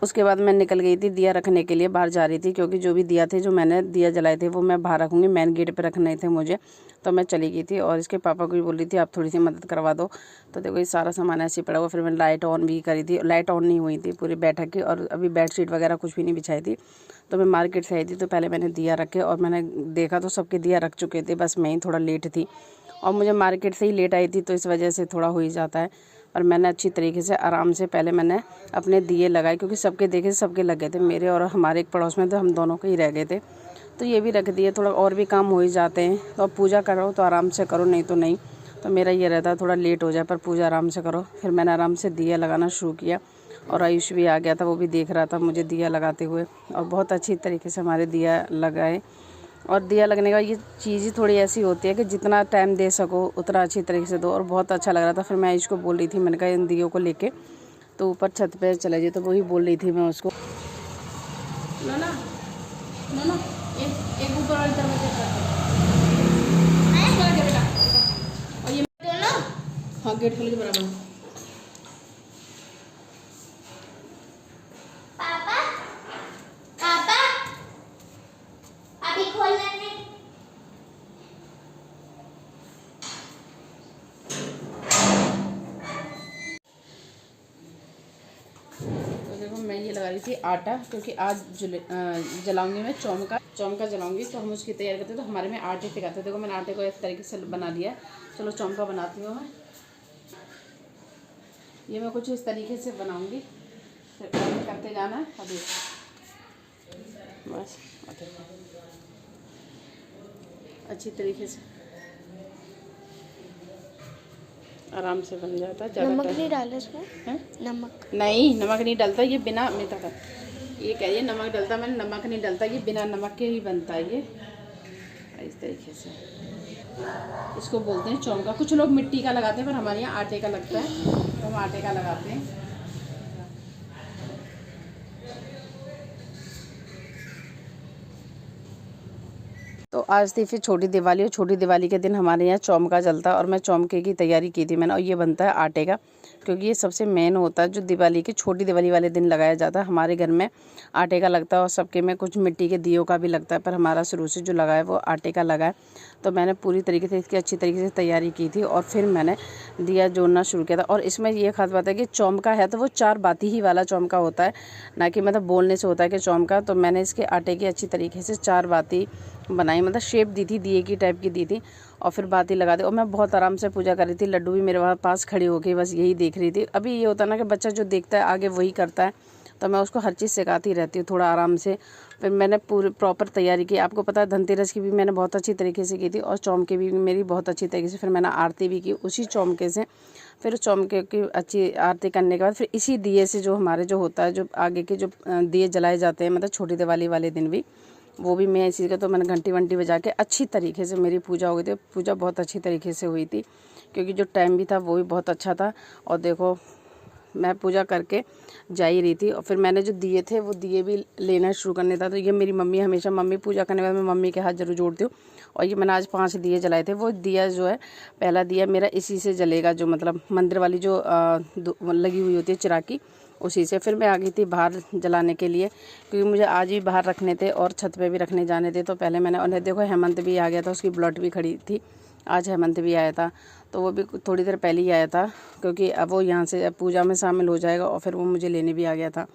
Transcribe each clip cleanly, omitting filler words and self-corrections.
उसके बाद मैं निकल गई थी दिया रखने के लिए, बाहर जा रही थी, क्योंकि जो भी दिया थे जो मैंने दिया जलाए थे वो मैं बाहर रखूँगी, मेन गेट पे रखने थे मुझे। तो मैं चली गई थी और इसके पापा को भी बोल रही थी आप थोड़ी सी मदद करवा दो। तो देखो ये सारा सामान ऐसे ही पड़ा हुआ। फिर मैंने लाइट ऑन भी करी थी, लाइट ऑन नहीं हुई थी पूरी बैठक की, और अभी बेडशीट वगैरह कुछ भी नहीं बिछाई थी। तो मैं मार्केट से आई थी, तो पहले मैंने दिया रखे और मैंने देखा तो सबके दिया रख चुके थे, बस मैं ही थोड़ा लेट थी और मुझे मार्केट से ही लेट आई थी, तो इस वजह से थोड़ा हो ही जाता है। और मैंने अच्छी तरीके से आराम से पहले मैंने अपने दिए लगाए, क्योंकि सबके देखे सबके लगे थे, मेरे और हमारे एक पड़ोस में तो हम दोनों के ही रह गए थे। तो ये भी रख दिए, थोड़ा और भी काम हो ही जाते हैं। तो अब पूजा करो तो आराम से करो, नहीं तो नहीं। तो मेरा ये रहता है थोड़ा लेट हो जाए पर पूजा आराम से करो। फिर मैंने आराम से दिया लगाना शुरू किया और आयुष भी आ गया था, वो भी देख रहा था मुझे दिया लगाते हुए, और बहुत अच्छी तरीके से हमारे दिया लगाए। और दिया लगने का ये चीज़ ही थोड़ी ऐसी होती है कि जितना टाइम दे सको उतना अच्छी तरीके से दो, और बहुत अच्छा लग रहा था। फिर मैं आयुष को बोल रही थी, मैंने कहा इन दियों को लेके तो ऊपर छत पे चले जाए, तो वही बोल रही थी मैं उसको। ना ना ना ना एक ऊपर वाली तरफ बेटा, और ये हाँ गेट खोल के बराबर। पापा पापा अभी खोलना नहीं। तो देखो मैं ये लगा रही थी आटा, क्योंकि आज जलाऊंगी मैं चौमका जलाऊंगी, तो हम उसकी तैयारी करते हैं। तो हमारे में आटे टिकाते हैं। देखो मैंने आटे को इस तरीके से बना लिया। चलो चौमका बनाती हूँ मैं। ये मैं कुछ इस तरीके से बनाऊंगी, फिर करते जाना है अभी बस। अच्छी तरीके से आराम से बन जाता है। नमक नहीं डाला इसमें है? नमक नहीं डलता, ये बिना मीठा का। ये कह रही है नमक डलता, मैंने नमक नहीं डलता, ये बिना नमक के ही बनता है। ये इस तरीके से इसको बोलते हैं चौंका। कुछ लोग मिट्टी का लगाते हैं पर हमारे यहाँ आटे का लगता है, तो हम आटे का लगाते हैं। तो आज थी फिर छोटी दिवाली, और छोटी दिवाली के दिन हमारे यहाँ चौमका जलता, और मैं चौमके की तैयारी की थी मैंने। और ये बनता है आटे का, क्योंकि ये सबसे मेन होता है जो दिवाली की छोटी दिवाली वाले दिन लगाया जाता है। हमारे घर में आटे का लगता है और सबके में कुछ मिट्टी के दियों का भी लगता है, पर हमारा शुरू से जो लगा है वो आटे का लगा है। तो मैंने पूरी तरीके से इसकी अच्छी तरीके से तैयारी की थी और फिर मैंने दिया जोड़ना शुरू किया था। और इसमें ये खास बात है कि चौमका है तो वो 4 बाती ही वाला चौमका होता है, ना कि मतलब बोलने से होता है कि चौमका। तो मैंने इसके आटे की अच्छी तरीके से 4 बाती बनाई, मतलब शेप दी थी, दिए की टाइप की दी थी, और फिर बाती लगा दी। और मैं बहुत आराम से पूजा कर रही थी। लड्डू भी मेरे पास खड़ी होकर बस यही देख रही थी। अभी ये होता है ना कि बच्चा जो देखता है आगे वही करता है, तो मैं उसको हर चीज़ सिखाती रहती हूँ थोड़ा आराम से। फिर मैंने पूरी प्रॉपर तैयारी की। आपको पता है धनतेरस की भी मैंने बहुत अच्छी तरीके से की थी, और चौमके भी मेरी बहुत अच्छी तरीके से। फिर मैंने आरती भी की उसी चौमके से। फिर चौमके की अच्छी आरती करने के बाद फिर इसी दिए से जो हमारे जो होता है, जो आगे के जो दिए जलाए जाते हैं, मतलब छोटी दिवाली वाले दिन भी, वो भी मैं इसी का। तो मैंने घंटी वंटी बजा के अच्छी तरीके से मेरी पूजा हो गई थी। पूजा बहुत अच्छी तरीके से हुई थी, क्योंकि जो टाइम भी था वो भी बहुत अच्छा था। और देखो मैं पूजा करके जा ही रही थी, और फिर मैंने जो दिए थे वो दिए भी लेना शुरू करने था। तो ये मेरी मम्मी हमेशा, मम्मी पूजा करने के बाद मैं मम्मी के हाथ जरूर जोड़ती हूँ। और ये मैंने आज 5 दिए जलाए थे। वो दिया जो है पहला दिया मेरा इसी से जलेगा, जो मतलब मंदिर वाली जो लगी हुई होती है चिराकी, उसी से। फिर मैं आ गई थी बाहर जलाने के लिए, क्योंकि मुझे आज ही बाहर रखने थे और छत पे भी रखने जाने थे। तो पहले मैंने, और देखो हेमंत भी आ गया था, उसकी ब्लॉट भी खड़ी थी। आज हेमंत भी आया था, तो वो भी थोड़ी देर पहले ही आया था, क्योंकि अब वो यहाँ से पूजा में शामिल हो जाएगा, और फिर वो मुझे लेने भी आ गया था।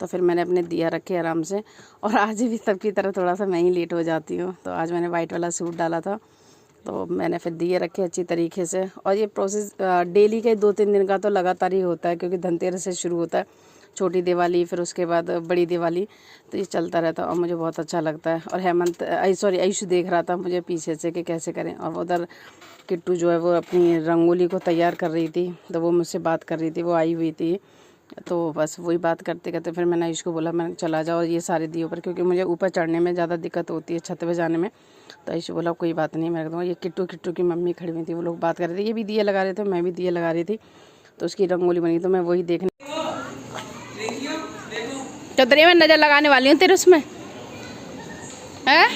तो फिर मैंने अपने दिया रखे आराम से। और आज भी सबकी तरह थोड़ा सा मैं ही लेट हो जाती हूँ, तो आज मैंने वाइट वाला सूट डाला था, तो मैंने फिर दिए रखे अच्छी तरीके से। और ये प्रोसेस डेली के 2-3 दिन का तो लगातार ही होता है, क्योंकि धनतेरस से शुरू होता है, छोटी दिवाली, फिर उसके बाद बड़ी दिवाली, तो ये चलता रहता है और मुझे बहुत अच्छा लगता है। और हेमंत आयुष देख रहा था मुझे पीछे से कि कैसे करें, और उधर किट्टू जो है वो अपनी रंगोली को तैयार कर रही थी, तो वो मुझसे बात कर रही थी, वो आई हुई थी। तो बस वही बात करते करते फिर मैंने आयुष को बोला, मैं चला जाओ ये सारे दिए ऊपर, क्योंकि मुझे ऊपर चढ़ने में ज़्यादा दिक्कत होती है छत पे जाने में। तो आयुष बोला कोई बात नहीं, मैं कहूँगा। ये किट्टू की मम्मी खड़ी हुई थी, वो लोग बात कर रहे थे, ये भी दिए लगा रहे थे, मैं भी दिए लगा रही थी, तो उसकी रंगोली बनी, तो मैं वही देखने चौधरी में नज़र लगाने वाली हूँ तेरे उसमें है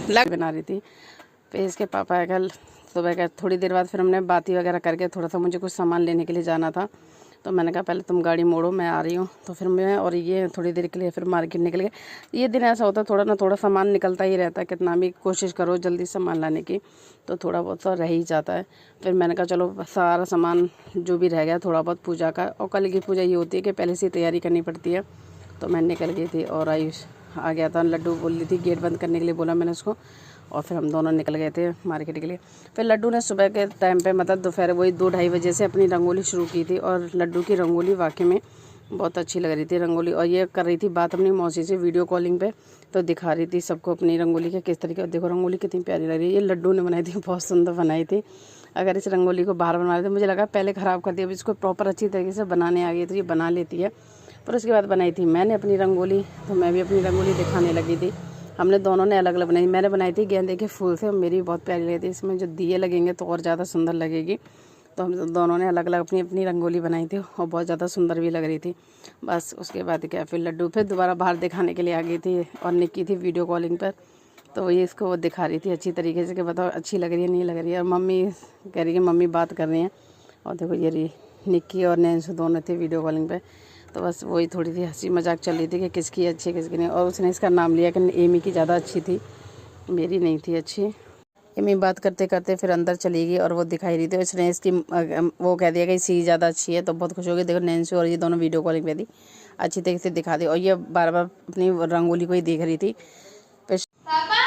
लग बना रही थी। फिर इसके पापा कल सुबह का थोड़ी देर बाद फिर हमने बाती वगैरह करके, थोड़ा सा मुझे कुछ सामान लेने के लिए जाना था, तो मैंने कहा पहले तुम गाड़ी मोड़ो, मैं आ रही हूँ। तो फिर मैं और ये थोड़ी देर के लिए फिर मार्केट निकल गए। ये दिन ऐसा होता है थोड़ा ना थोड़ा सामान निकलता ही रहता है, कितना भी कोशिश करो जल्दी सामान लाने की तो थोड़ा बहुत तो रह ही जाता है। फिर मैंने कहा चलो सारा सामान जो भी रह गया थोड़ा बहुत पूजा का, और कल की पूजा ये होती है कि पहले से तैयारी करनी पड़ती है। तो मैं निकल गई थी और आयुष आ गया था। लड्डू बोल रही थी गेट बंद करने के लिए, बोला मैंने उसको, और फिर हम दोनों निकल गए थे मार्केट के लिए। फिर लड्डू ने सुबह के टाइम पे मतलब दोपहर वही 2-2:30 बजे से अपनी रंगोली शुरू की थी, और लड्डू की रंगोली वाकई में बहुत अच्छी लग रही थी रंगोली। और ये कर रही थी बात अपनी मौसी से वीडियो कॉलिंग पे, तो दिखा रही थी सबको अपनी रंगोली के किस तरीके। और देखो रंगोली कितनी प्यारी लग रही है, ये लड्डू ने बनाई थी, बहुत सुंदर बनाई थी। अगर इस रंगोली को बाहर बना लेते, मुझे लगा पहले ख़राब कर दिया, अब इसको प्रॉपर अच्छी तरीके से बनाने आ गई तो ये बना लेती है। पर उसके बाद बनाई थी मैंने अपनी रंगोली, तो मैं भी अपनी रंगोली दिखाने लगी थी। हमने दोनों ने अलग अलग बनाई। मैंने बनाई थी गेंदे के फूल से, और मेरी बहुत प्यारी लगी थी। इसमें जो दिए लगेंगे तो और ज़्यादा सुंदर लगेगी। तो हम दोनों ने अलग अलग अपनी अपनी रंगोली बनाई थी, और बहुत ज़्यादा सुंदर भी लग रही थी। बस उसके बाद क्या, फिर लड्डू फिर दोबारा बाहर दिखाने के लिए आ गई थी, और निक्की थी वीडियो कॉलिंग पर, तो ये इसको वो दिखा रही थी अच्छी तरीके से कि बताओ अच्छी लग रही है नहीं लग रही है। और मम्मी कह रही है मम्मी बात कर रही हैं, और देखो ये रही निक्की और नैन्सू दोनों थे वीडियो कॉलिंग पे। तो बस वही थोड़ी सी हंसी मजाक चल रही थी कि किसकी अच्छी किसकी नहीं। और उसने इसका नाम लिया कि एमी की ज़्यादा अच्छी थी, मेरी नहीं थी अच्छी। एमी बात करते करते फिर अंदर चली गई, और वो दिखाई रही थी। उसने इसकी वो कह दिया कि इसकी ज़्यादा अच्छी है, तो बहुत खुश हो गई। देखो नैन्सी और ये दोनों वीडियो कॉलिंग पे थी, अच्छी तरीके से दिखा दी। और ये बार बार अपनी रंगोली को ही देख रही थी। फिर पापा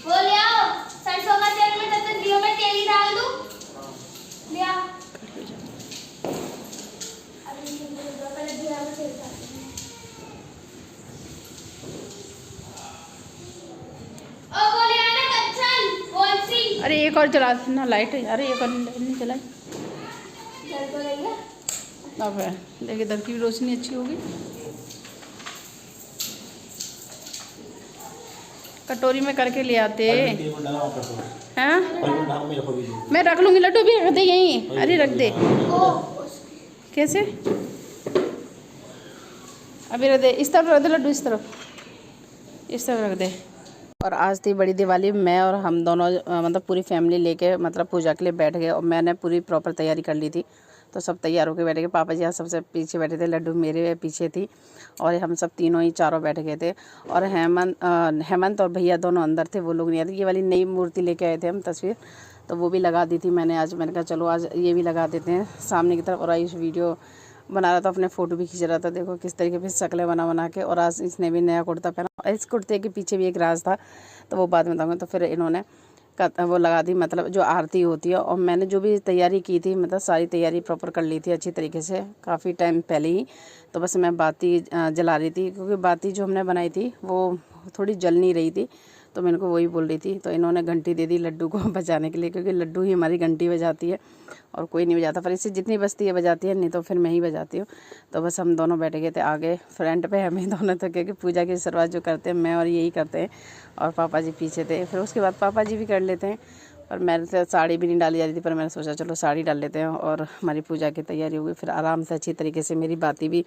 वो ले आओ सरसों का तेल, में तब तक दियो में तेल ही डाल दूं। ले आओ अभी पहले दिया में तेल डाल दूं। ओ वो ले आना कच्चन कौन सी। अरे एक और जला ना लाइट, अरे एक और नहीं जलाई, चल तो रही है। अब है देखिए इधर की भी रोशनी अच्छी होगी। कटोरी में करके ले आते हैं। मैं रख लूँगी, लड्डू भी रख दे यहीं, अरे रख दे। कैसे अभी रख दे, इस तरफ रख दे लड्डू, इस तरफ रख दे। और आज थी बड़ी दिवाली, मैं और हम दोनों मतलब पूरी फैमिली लेके मतलब पूजा के लिए बैठ गए, और मैंने पूरी प्रॉपर तैयारी कर ली थी। तो सब तैयार होकर बैठ गए। पापा जी यहाँ सबसे पीछे बैठे थे, लड्डू मेरे पीछे थी, और हम सब तीनों ही चारों बैठ गए थे। और हेमंत और भैया दोनों अंदर थे, वो लोग नहीं आए थे। ये वाली नई मूर्ति लेके आए थे हम तस्वीर, तो वो भी लगा दी थी मैंने आज। मैंने कहा चलो आज ये भी लगा देते हैं सामने की तरफ। और आयुष वीडियो बना रहा था, अपने फ़ोटो भी खींच रहा था, देखो किस तरीके से शक्लें बना बना के। और आज इसने भी नया कुर्ता पहना, इस कुर्ते के पीछे भी एक राज था, तो वो बाद में बताऊँगा। तो फिर इन्होंने वो लगा दी, मतलब जो आरती होती है। और मैंने जो भी तैयारी की थी, मतलब सारी तैयारी प्रॉपर कर ली थी अच्छी तरीके से काफ़ी टाइम पहले ही। तो बस मैं बाती जला रही थी, क्योंकि बाती जो हमने बनाई थी वो थोड़ी जल नहीं रही थी, तो मैं इनको वही बोल रही थी। तो इन्होंने घंटी दे दी लड्डू को बजाने के लिए, क्योंकि लड्डू ही हमारी घंटी बजाती है और कोई नहीं बजाता। पर इससे जितनी बजती है बजाती है, नहीं तो फिर मैं ही बजाती हूँ। तो बस हम दोनों बैठ गए थे आगे फ्रंट पे, हमें दोनों तो, क्योंकि पूजा की शुरुआत जो करते हैं मैं और यही करते हैं, और पापा जी पीछे थे। फिर उसके बाद पापा जी भी कर लेते हैं। और मैंने तो साड़ी भी नहीं डाली जा रही थी, पर मैंने सोचा चलो साड़ी डाल लेते हैं, और हमारी पूजा की तैयारी हो गई। फिर आराम से अच्छी तरीके से मेरी बाती भी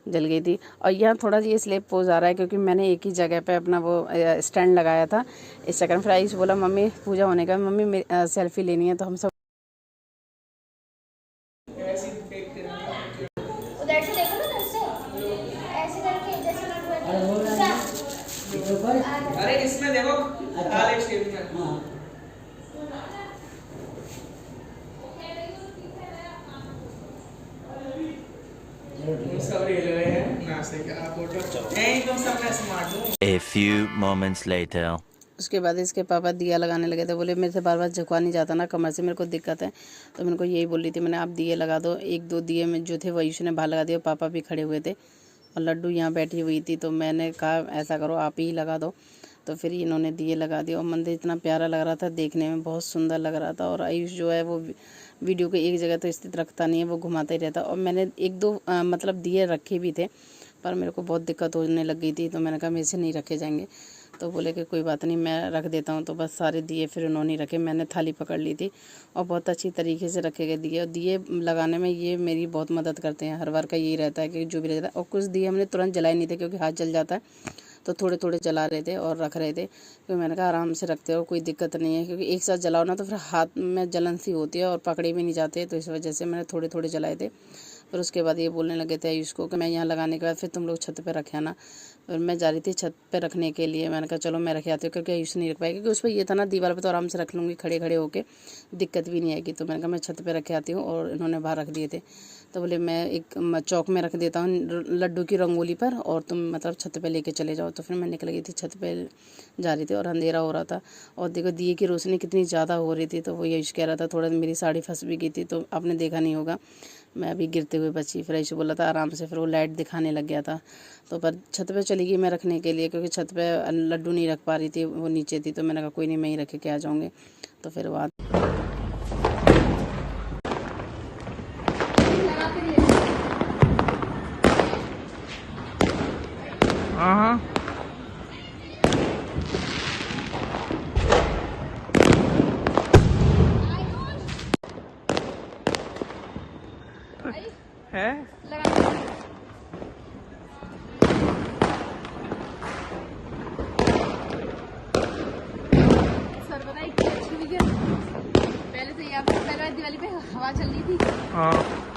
जल गई थी। और यहाँ थोड़ा ये स्लेप पोज आ रहा है, क्योंकि मैंने एक ही जगह पे अपना वो स्टैंड लगाया था, इस चक्कर में। फिर आयुष बोला मम्मी पूजा होने का, मम्मी सेल्फी लेनी है। तो हम सब उधर से देखो ना, उधर से ऐसे करके जैसे अरे इसमें देखो लाल स्टेप में सब रेल गए हैं नासिक आप फोटो एकदम सबने स्मार्ट हूं। A few moments later. उसके बाद इसके पापा दिया लगाने लगे थे। बोले मेरे से बार बार झुकवा नहीं जाता ना, कमर से मेरे को दिक्कत है। तो मैंने को यही बोल रही थी, मैंने आप दिए लगा दो। 1-2 दिए में जो थे वो आयुष ने बाहर लगा दिया, पापा भी खड़े हुए थे, और लड्डू यहाँ बैठी हुई थी। तो मैंने कहा ऐसा करो आप ही लगा दो। तो फिर इन्होंने दिए लगा दिए, और मंदिर इतना प्यारा लग रहा था, देखने में बहुत सुंदर लग रहा था। और आयुष जो है वो वीडियो को एक जगह तो स्थित रखता नहीं है, वो घुमाता ही रहता। और मैंने 1-2 मतलब दिए रखे भी थे, पर मेरे को बहुत दिक्कत होने लग गई थी, तो मैंने कहा मेरे से नहीं रखे जाएंगे। तो बोले कि कोई बात नहीं मैं रख देता हूँ। तो बस सारे दिए फिर उन्होंने रखे, मैंने थाली पकड़ ली थी, और बहुत अच्छी तरीके से रखे गए दिए। और दिए लगाने में ये मेरी बहुत मदद करते हैं, हर बार का यही रहता है कि जो भी रहता है। और कुछ दिए हमने तुरंत जलाए नहीं थे, क्योंकि हाथ जल जाता है, तो थोड़े थोड़े जला रहे थे और रख रहे थे। क्योंकि मैंने कहा आराम से रखते हो, कोई दिक्कत नहीं है, क्योंकि एक साथ जलाओ ना तो फिर हाथ में जलन सी होती है और पकड़े भी नहीं जाते, तो इस वजह से मैंने थोड़े थोड़े जलाए थे। फिर उसके बाद ये बोलने लगे थे आयुष को कि मैं यहाँ लगाने के बाद फिर तुम लोग छत पे रखे आना। फिर मैं जा रही थी छत पे रखने के लिए, मैंने कहा चलो मैं रख आती हूँ, क्योंकि आयुष नहीं रख पाएगी, क्योंकि उस पर ये था ना दीवार पे तो आराम से रख लूँगी खड़े खड़े होके, दिक्कत भी नहीं आएगी। तो मैंने कहा मैं छत पे रख आती हूँ, और इन्होंने बाहर रख दिए थे। तो बोले मैं एक चौक में रख देता हूँ लड्डू की रंगोली पर, और तुम मतलब छत पे लेके चले जाओ। तो फिर मैं निकल गई थी, छत पे जा रही थी और अंधेरा हो रहा था, और देखो दिए की रोशनी कितनी ज़्यादा हो रही थी। तो वो आयुष कह रहा था थोड़ा मेरी साड़ी फंस भी गई थी, तो आपने देखा नहीं होगा, मैं अभी गिरते हुए बची। फिर आयुष बोला था आराम से, फिर वो लाइट दिखाने लग गया था। तो पर छत पे चली गई मैं रखने के लिए, क्योंकि छत पे लड्डू नहीं रख पा रही थी, वो नीचे थी। तो मैंने कहा कोई नहीं, मैं ही रख के आ जाऊँगी। तो फिर वहाँ हाँ है। सर बताइए अच्छी हुई है। पहले तो यहाँ पर दिवाली पे हवा चल रही थी। हाँ